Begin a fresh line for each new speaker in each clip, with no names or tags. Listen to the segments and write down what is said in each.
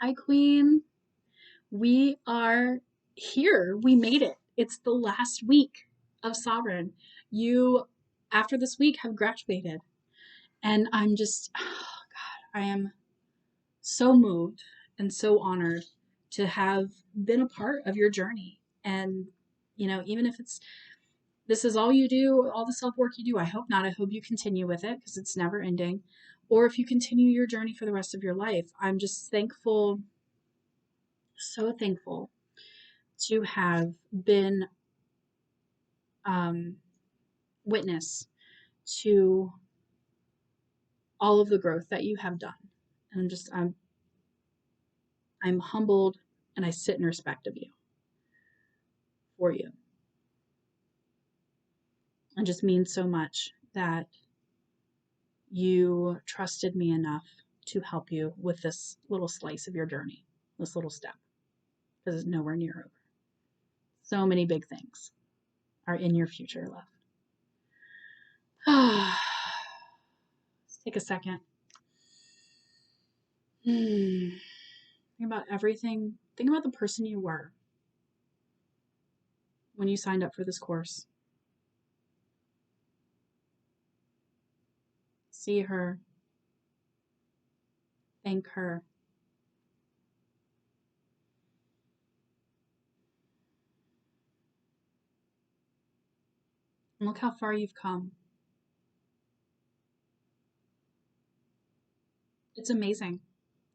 Hi, Queen. We are here. We made it. It's the last week of Sovereign. You, after this week, have graduated. And I'm just, oh God, I am so moved and so honored to have been a part of your journey. And, even if this is all you do, all the self work you do, I hope not. I hope you continue with it because it's never ending. Or if you continue your journey for the rest of your life, I'm just thankful, so thankful to have been um, witness to all of the growth that you have done. And I'm humbled and I sit in respect of you for you. It just means so much that you trusted me enough to help you with this little slice of your journey, this little step, because it's nowhere near over. So many big things are in your future left. Let's take a second. Think about everything. Think about the person you were when you signed up for this course. See her, thank her. And look how far you've come. It's amazing.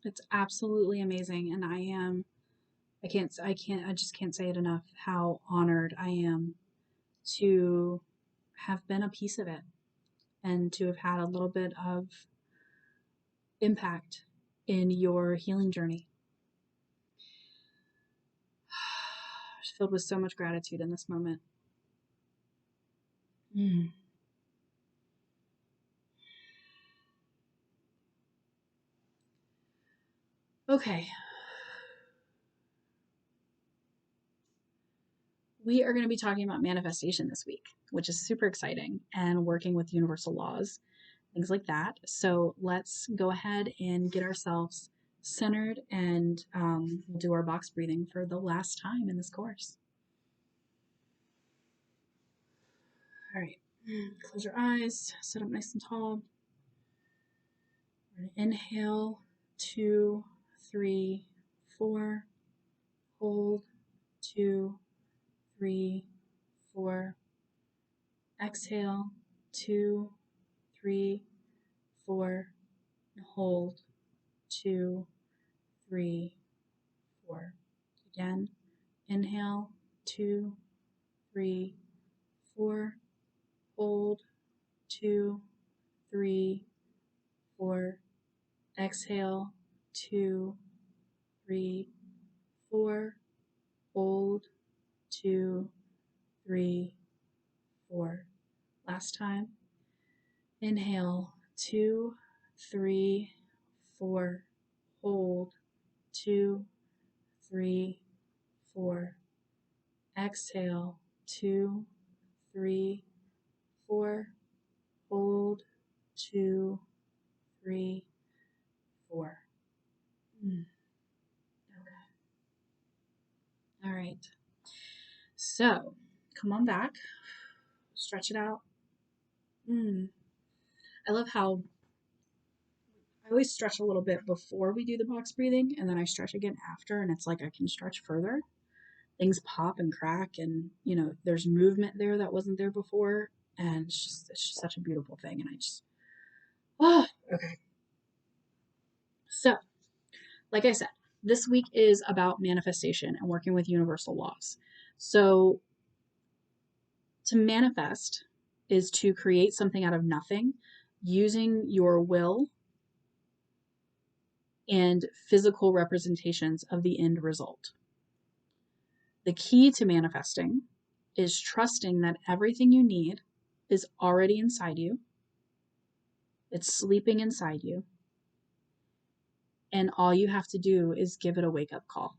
It's absolutely amazing. And I just can't say it enough how honored I am to have been a piece of it and to have had a little bit of impact in your healing journey. Filled with so much gratitude in this moment. Okay. We are going to be talking about manifestation this week, which is super exciting, and working with universal laws, things like that. So let's go ahead and get ourselves centered, and we'll do our box breathing for the last time in this course. All right, close your eyes, sit up nice and tall. We're going to inhale, 2, 3, 4, hold, 2, 3, 4. Exhale, 2, 3, 4, and hold, 2, 3, 4. Again, inhale, 2, 3, 4, hold, 2, 3, 4. Exhale, 2, 3, 4, hold, 2, 3, 4. Last time. Inhale, 2, 3, 4, hold, 2, 3, 4. Exhale, 2, 3, 4. Hold, 2, 3, 4. Okay. All right. So come on back. Stretch it out. I love how I always stretch a little bit before we do the box breathing, and then I stretch again after, and it's like I can stretch further. Things pop and crack, and there's movement there that wasn't there before, and it's just such a beautiful thing. And okay. So, like I said, this week is about manifestation and working with universal laws. So, to manifest is to create something out of nothing using your will and physical representations of the end result. The key to manifesting is trusting that everything you need is already inside you. It's sleeping inside you. And all you have to do is give it a wake-up call.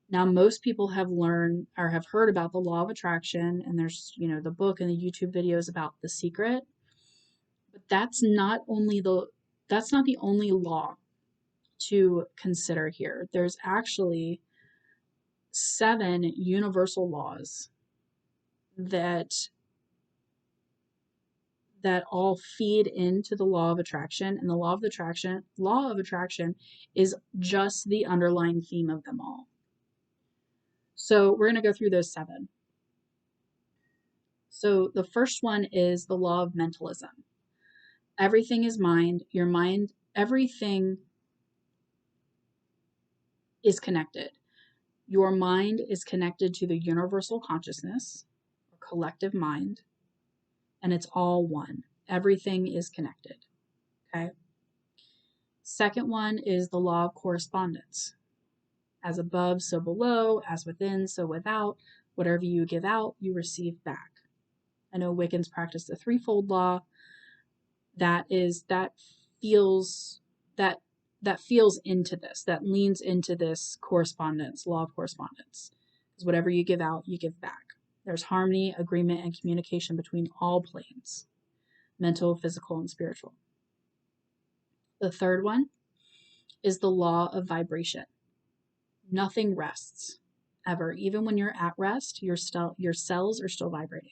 Now, most people have learned or have heard about the law of attraction, and there's, the book and the YouTube videos about The Secret. But that's not the only law. to consider here. There's actually 7 universal laws that all feed into the law of attraction, and the law of attraction is just the underlying theme of them all. So we're going to go through those 7. So the first one is the law of mentalism. Everything is mind. Your mind, everything is connected. Your mind is connected to the universal consciousness, or collective mind, and it's all one. Everything is connected. Okay. Second one is the law of correspondence. As above, so below, as within, so without. Whatever you give out, you receive back. I know Wiccans practice the threefold law. That feels into this, that leans into this correspondence, law of correspondence. Because whatever you give out, you give back. There's harmony, agreement, and communication between all planes, mental, physical, and spiritual. The third one is the law of vibration. Nothing rests, ever. Even when you're at rest, your cells are still vibrating.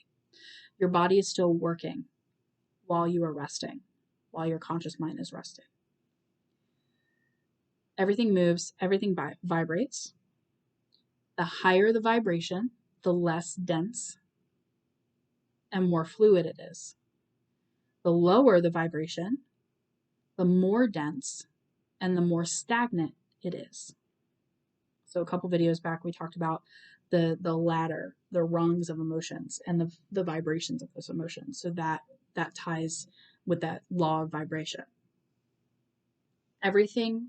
Your body is still working while you are resting, while your conscious mind is resting. Everything moves, everything vibrates. The higher the vibration, the less dense and more fluid it is. The lower the vibration, the more dense and the more stagnant it is. So a couple videos back, we talked about the ladder, the rungs of emotions, and the vibrations of those emotions. So that ties with that law of vibration. Everything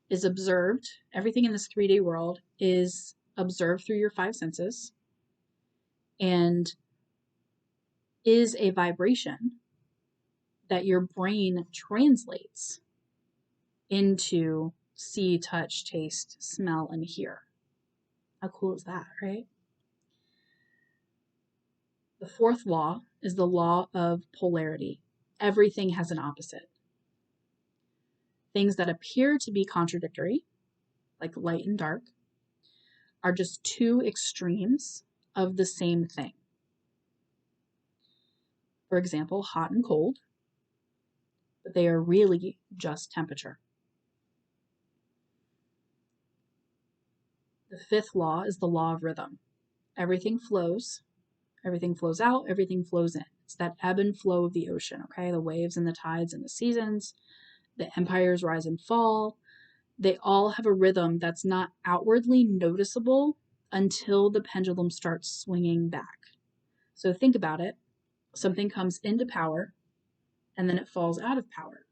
is observed. Everything in this 3D world is observed through your 5 senses and is a vibration that your brain translates into see, touch, taste, smell, and hear. How cool is that, right? The fourth law is the law of polarity. Everything has an opposite. Things that appear to be contradictory, like light and dark, are just 2 extremes of the same thing. For example, hot and cold, but they are really just temperature. The 5th law is the law of rhythm. Everything flows out, everything flows in. It's that ebb and flow of the ocean, okay? The waves and the tides and the seasons, the empires rise and fall. They all have a rhythm that's not outwardly noticeable until the pendulum starts swinging back. So think about it. Something comes into power and then it falls out of power.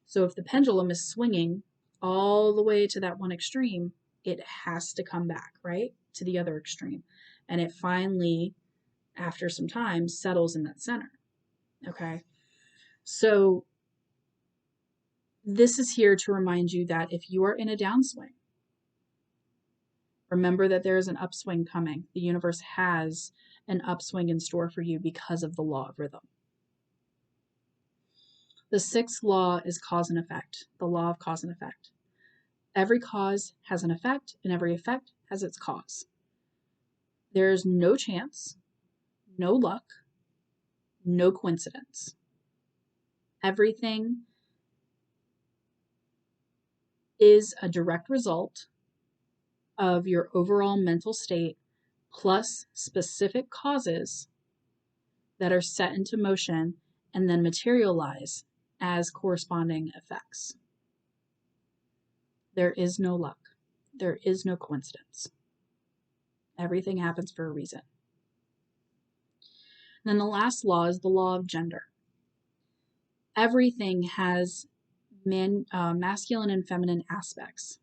So if the pendulum is swinging all the way to that one extreme, it has to come back, right, to the other extreme. And it finally, after some time, settles in that center. Okay? So this is here to remind you that if you are in a downswing, remember that there is an upswing coming. The universe has an upswing in store for you because of the law of rhythm. The 6th law is cause and effect, the law of cause and effect. Every cause has an effect, and every effect has its cause. There is no chance, no luck, no coincidence. Everything is a direct result of your overall mental state plus specific causes that are set into motion and then materialize as corresponding effects. There is no luck. There is no coincidence. Everything happens for a reason. And then the last law is the law of gender. Everything has masculine and feminine aspects,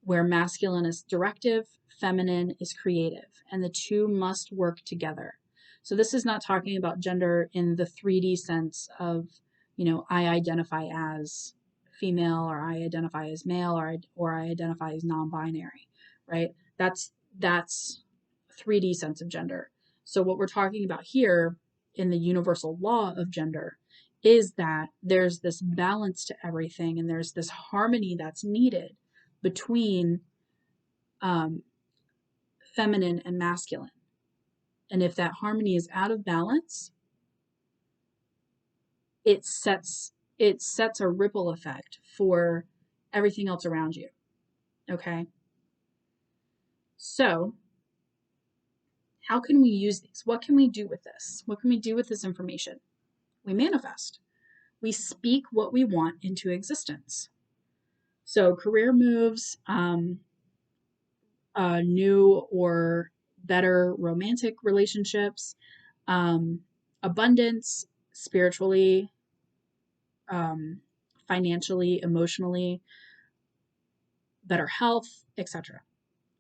where masculine is directive, feminine is creative, and the 2 must work together. So this is not talking about gender in the 3D sense of, I identify as female, or I identify as male, or I identify as non-binary, right? That's 3D sense of gender. So what we're talking about here in the universal law of gender is that there's this balance to everything, and there's this harmony that's needed between feminine and masculine. And if that harmony is out of balance, it sets a ripple effect for everything else around you. Okay? So, how can we use these? What can we do with this? What can we do with this information? We manifest. We speak what we want into existence. So, career moves, new or better romantic relationships, abundance, spiritually, financially, emotionally, better health, etc.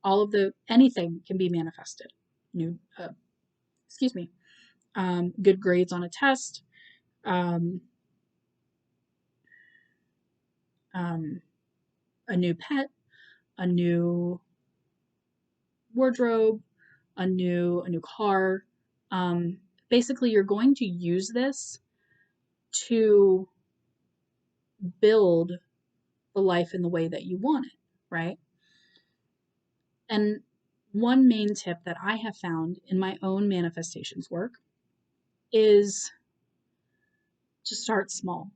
All of anything can be manifested. Good grades on a test, a new pet, a new wardrobe, a new car. Basically, you're going to use this to build the life in the way that you want it, right? And one main tip that I have found in my own manifestations work is to start small.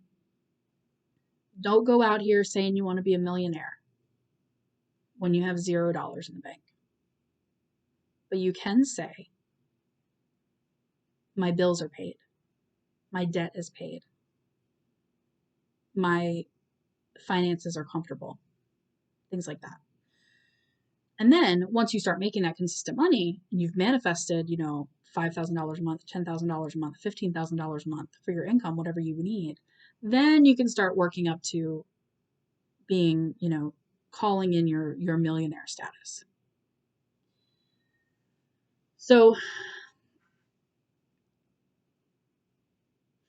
Don't go out here saying you want to be a millionaire when you have $0 in the bank. But you can say, my bills are paid. My debt is paid. My finances are comfortable. Things like that. And then once you start making that consistent money and you've manifested, $5,000 a month, $10,000 a month, $15,000 a month for your income, whatever you need, then you can start working up to being, calling in your millionaire status. So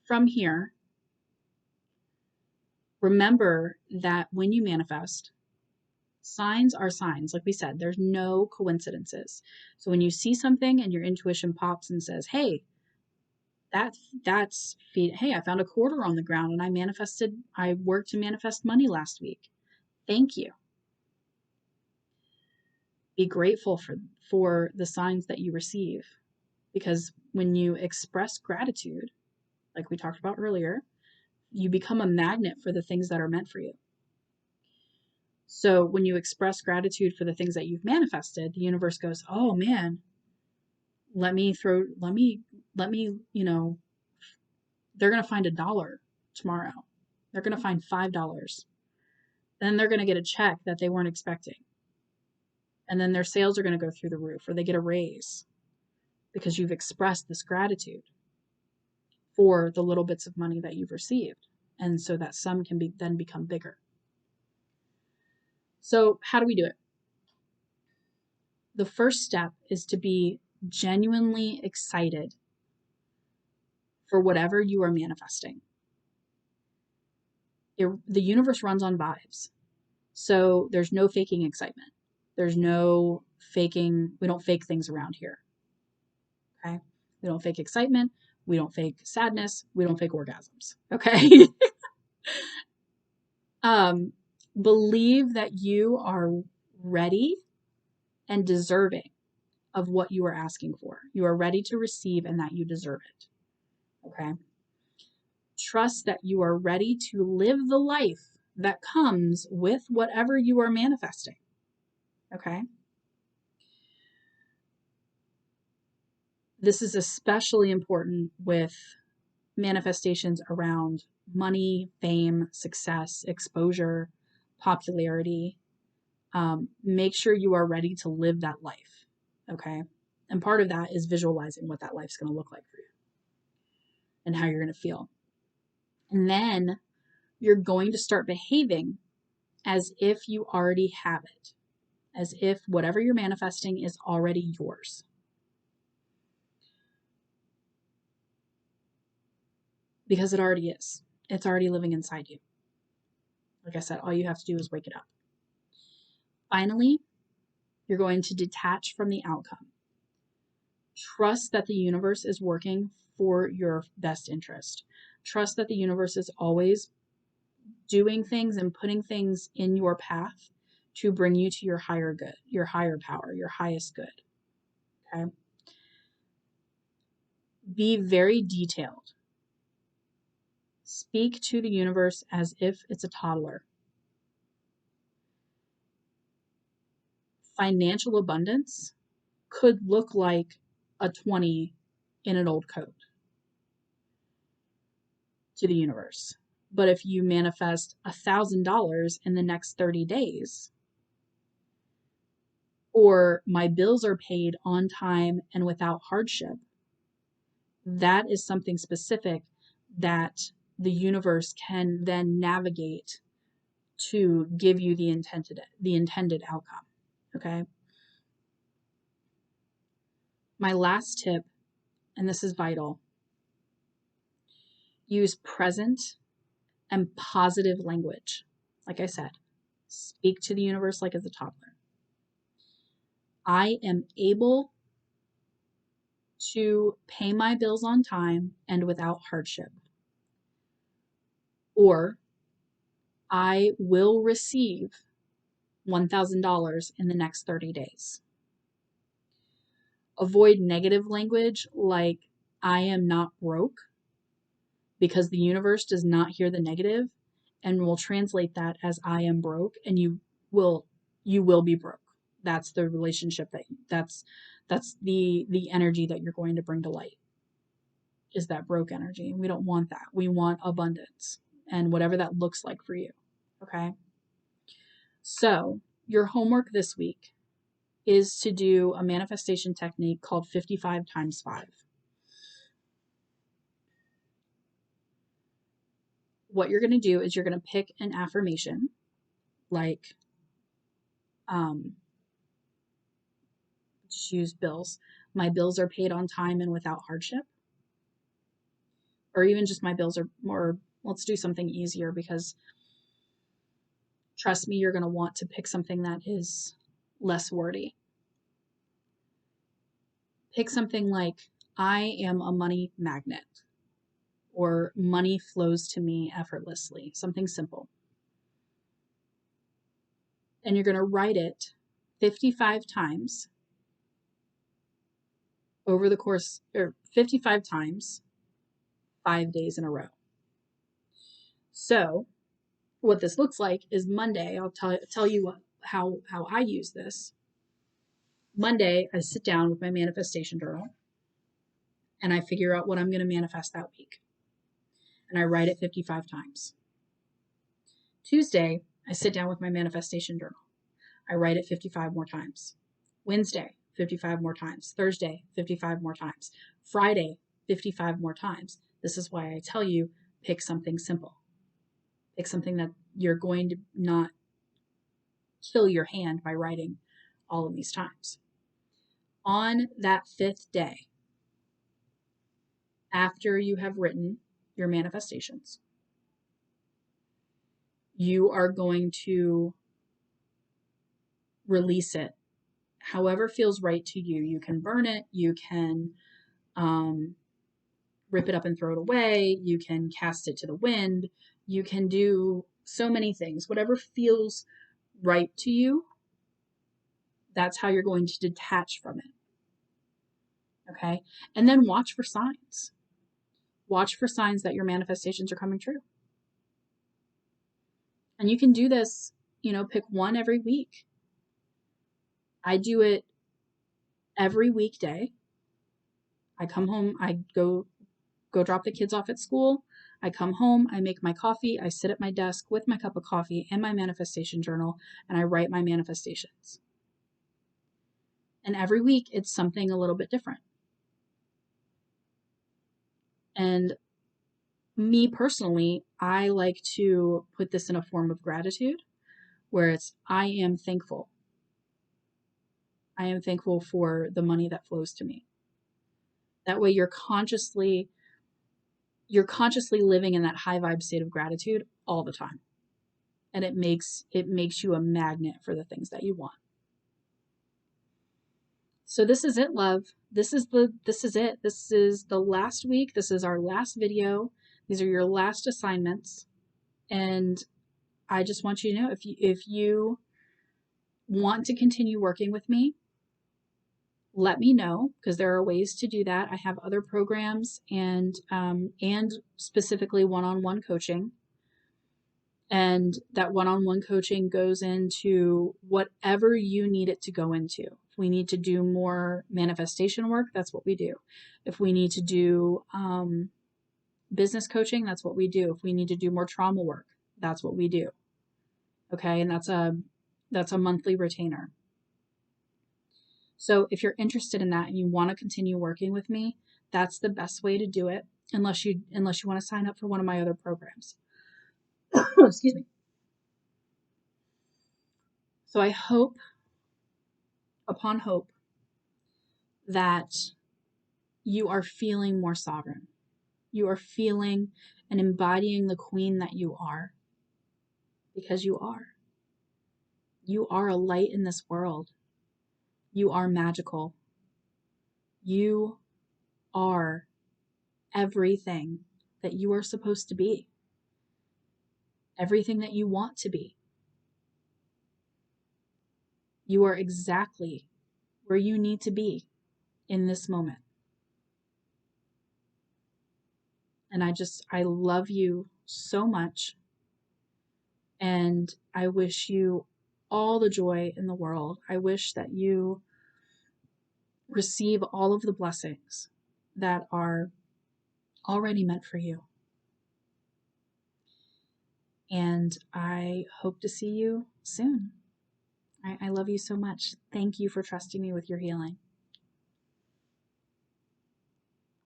from here, remember that when you manifest, signs are signs. Like we said, there's no coincidences. So when you see something and your intuition pops and says, hey, hey, I found a quarter on the ground and I worked to manifest money last week. Thank you. Be grateful for the signs that you receive, because when you express gratitude, like we talked about earlier, you become a magnet for the things that are meant for you. So when you express gratitude for the things that you've manifested, the universe goes, oh man, let me, they're going to find $1 tomorrow. They're going to find $5. Then they're going to get a check that they weren't expecting. And then their sales are going to go through the roof, or they get a raise because you've expressed this gratitude for the little bits of money that you've received. And so that sum can then become bigger. So how do we do it? The first step is to be genuinely excited for whatever you are manifesting. The universe runs on vibes. So there's no faking excitement. There's no faking. We don't fake things around here. Okay? We don't fake excitement. We don't fake sadness. We don't fake orgasms. Okay? Believe that you are ready and deserving of what you are asking for. You are ready to receive and that you deserve it. Okay? Trust that you are ready to live the life that comes with whatever you are manifesting. Okay? This is especially important with manifestations around money, fame, success, exposure, popularity. Make sure you are ready to live that life. Okay? And part of that is visualizing what that life's going to look like for you and how you're going to feel. And then you're going to start behaving as if you already have it, as if whatever you're manifesting is already yours. Because it already is. It's already living inside you. Like I said, all you have to do is wake it up. Finally, you're going to detach from the outcome. Trust that the universe is working for your best interest. Trust that the universe is always doing things and putting things in your path to bring you to your higher good, your higher power, your highest good. Okay? Be very detailed. Speak to the universe as if it's a toddler. Financial abundance could look like a 20 in an old coat to the universe. But if you manifest $1,000 in the next 30 days, or my bills are paid on time and without hardship, that is something specific that the universe can then navigate to give you the intended outcome. Okay? My last tip, and this is vital, use present and positive language. Like I said, speak to the universe like it's a toddler. I am able to pay my bills on time and without hardship. Or I will receive $1,000 in the next 30 days. Avoid negative language like I am not broke, because the universe does not hear the negative and will translate that as I am broke, and you will be broke. That's the relationship that's the energy that you're going to bring to light, is that broke energy. We don't want that. We want abundance and whatever that looks like for you. Okay? So, your homework this week is to do a manifestation technique called 55 times 5. What you're going to do is you're going to pick an affirmation like, just use bills. My bills are paid on time and without hardship. Or even just my bills are more, let's do something easier, because trust me, you're going to want to pick something that is less wordy. Pick something like, I am a money magnet, or money flows to me effortlessly, something simple. And you're going to write it 55 times over the course, or 55 times, 5 days in a row. So what this looks like is Monday, I'll tell you how I use this. Monday, I sit down with my manifestation journal and I figure out what I'm going to manifest that week. And I write it 55 times. Tuesday, I sit down with my manifestation journal. I write it 55 more times. Wednesday, 55 more times. Thursday, 55 more times. Friday, 55 more times. This is why I tell you, pick something simple. Pick something that you're going to not kill your hand by writing all of these times. On that 5th day, after you have written your manifestations, you are going to release it however feels right to you. You can burn it, you can rip it up and throw it away, you can cast it to the wind, you can do so many things. Whatever feels right to you, that's how you're going to detach from it. Okay? And then watch for signs. Watch for signs that your manifestations are coming true. And you can do this, pick one every week. I do it every weekday. I come home, I go drop the kids off at school. I come home, I make my coffee, I sit at my desk with my cup of coffee and my manifestation journal, and I write my manifestations. And every week it's something a little bit different. And me personally, I like to put this in a form of gratitude, where it's, I am thankful. I am thankful for the money that flows to me. That way you're consciously living in that high vibe state of gratitude all the time. And it makes you a magnet for the things that you want. So this is it, love. This is it. This is the last week. This is our last video. These are your last assignments. And I just want you to know, if you want to continue working with me, let me know, because there are ways to do that. I have other programs and specifically one-on-one coaching. And that one-on-one coaching goes into whatever you need it to go into. If we need to do more manifestation work, that's what we do. If we need to do business coaching, that's what we do. If we need to do more trauma work, that's what we do. Okay, and that's a monthly retainer. So if you're interested in that and you want to continue working with me, that's the best way to do it, unless you want to sign up for one of my other programs. Excuse me. So I hope, upon hope, that you are feeling more sovereign. You are feeling and embodying the queen that you are, because you are. You are a light in this world. You are magical. You are everything that you are supposed to be, everything that you want to be. You are exactly where you need to be in this moment. And I love you so much. And I wish you all the joy in the world. I wish that you receive all of the blessings that are already meant for you. And I hope to see you soon. I love you so much. Thank you for trusting me with your healing.